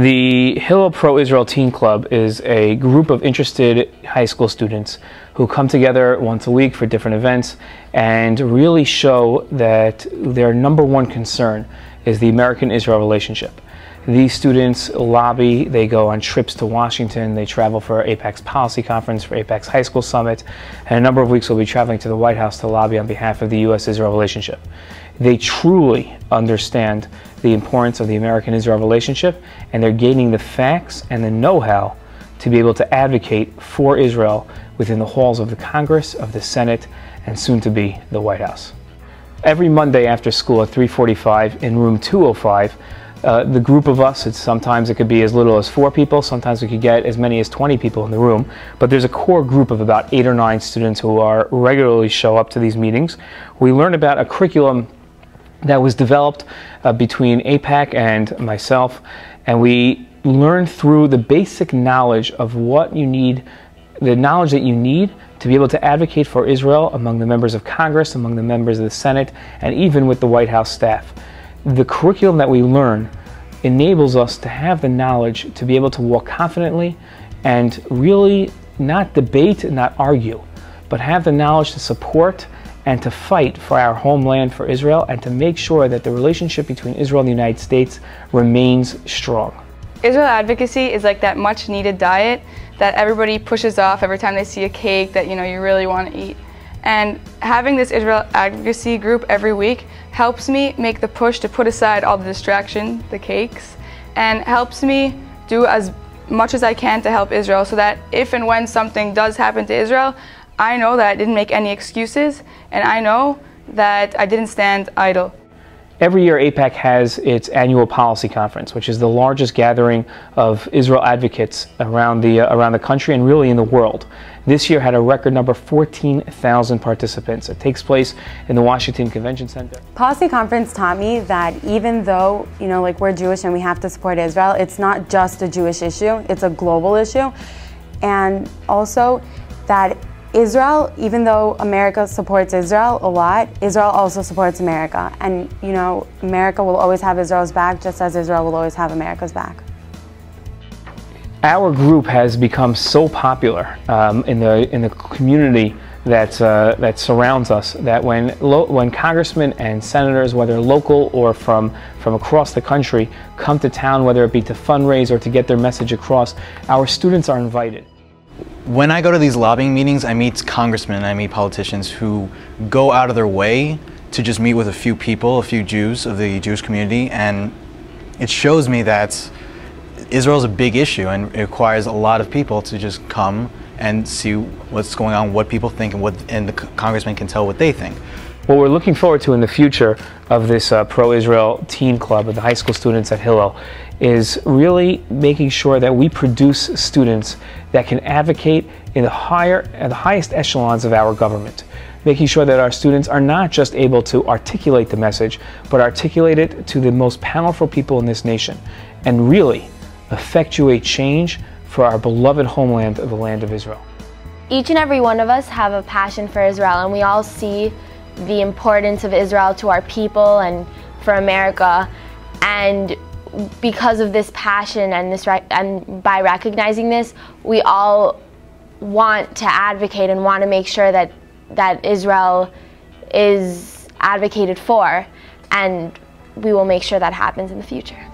The Hillel Pro-Israel Teen Club is a group of interested high school students who come together once a week for different events and really show that their number one concern is the American-Israel relationship. These students lobby, they go on trips to Washington, they travel for AIPAC's policy conference, for AIPAC's high school summit, and a number of weeks will be traveling to the White House to lobby on behalf of the U.S.-Israel relationship. They truly understand the importance of the American-Israel relationship, and they're gaining the facts and the know-how to be able to advocate for Israel within the halls of the Congress, of the Senate, and soon to be the White House. Every Monday after school at 3:45 in room 205, the group of us, sometimes it could be as little as 4 people, sometimes we could get as many as 20 people in the room, but there's a core group of about 8 or 9 students who regularly show up to these meetings. We learn about a curriculum that was developed between AIPAC and myself, and we learn through the basic knowledge of what you need, the knowledge that you need to be able to advocate for Israel among the members of Congress, among the members of the Senate, and even with the White House staff. The curriculum that we learn enables us to have the knowledge to be able to walk confidently and really not debate, not argue, but have the knowledge to support and to fight for our homeland, for Israel, and to make sure that the relationship between Israel and the United States remains strong. Israel advocacy is like that much needed diet that everybody pushes off every time they see a cake that you really want to eat. And having this Israel advocacy group every week helps me make the push to put aside all the distraction, the cakes, and helps me do as much as I can to help Israel so that if and when something does happen to Israel, I know that I didn't make any excuses, and I know that I didn't stand idle. Every year AIPAC has its annual policy conference, which is the largest gathering of Israel advocates around the country and really in the world. This year had a record number, 14,000 participants. It takes place in the Washington Convention Center. Policy conference taught me that even though, like we're Jewish and we have to support Israel, it's not just a Jewish issue, it's a global issue. And also that Israel, even though America supports Israel a lot, Israel also supports America. And, America will always have Israel's back, just as Israel will always have America's back. Our group has become so popular in the community that surrounds us that when congressmen and senators, whether local or from across the country, come to town, whether it be to fundraise or to get their message across, our students are invited. When I go to these lobbying meetings, I meet congressmen, I meet politicians who go out of their way to just meet with a few people, a few Jews of the Jewish community, and it shows me that Israel is a big issue and it requires a lot of people to just come and see what's going on, what people think, and the congressmen can tell what they think. What we're looking forward to in the future of this Pro-Israel Teen Club of the high school students at Hillel is really making sure that we produce students that can advocate in the highest echelons of our government. Making sure that our students are not just able to articulate the message, but articulate it to the most powerful people in this nation and really effectuate change for our beloved homeland of the land of Israel. Each and every one of us have a passion for Israel, and we all see the importance of Israel to our people and for America. And because of this passion and by recognizing this, we all want to advocate and want to make sure that Israel is advocated for, and we will make sure that happens in the future.